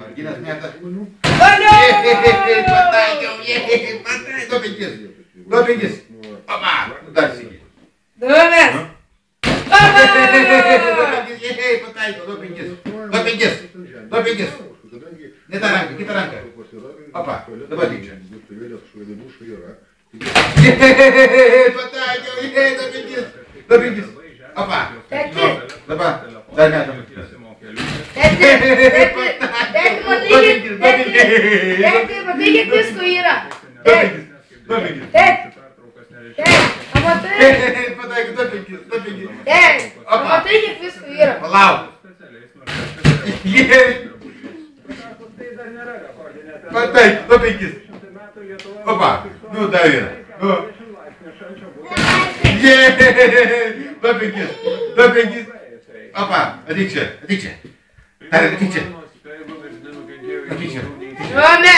Merginas meta. Valio! Pataikiau, pataikiau. 2-5. Opa, dar sykį. 2-1. Pataikiau, 2-5. Ne tą ranką, kitą ranką. Opa, dabar tik čia. Pataikiau, 2-5. Opa, dabar, dar metam. Tėti, matai, kiek visko yra. Tėti, pamatai. Pataikiau, 2-5. Tėti, pamatai, kiek visko yra. Palauk. Pataikiau, 2-5. Opa, nu dar vieną. 2-5. Opa, ateik čia. Ateik čia. Ateik čia. Suomė.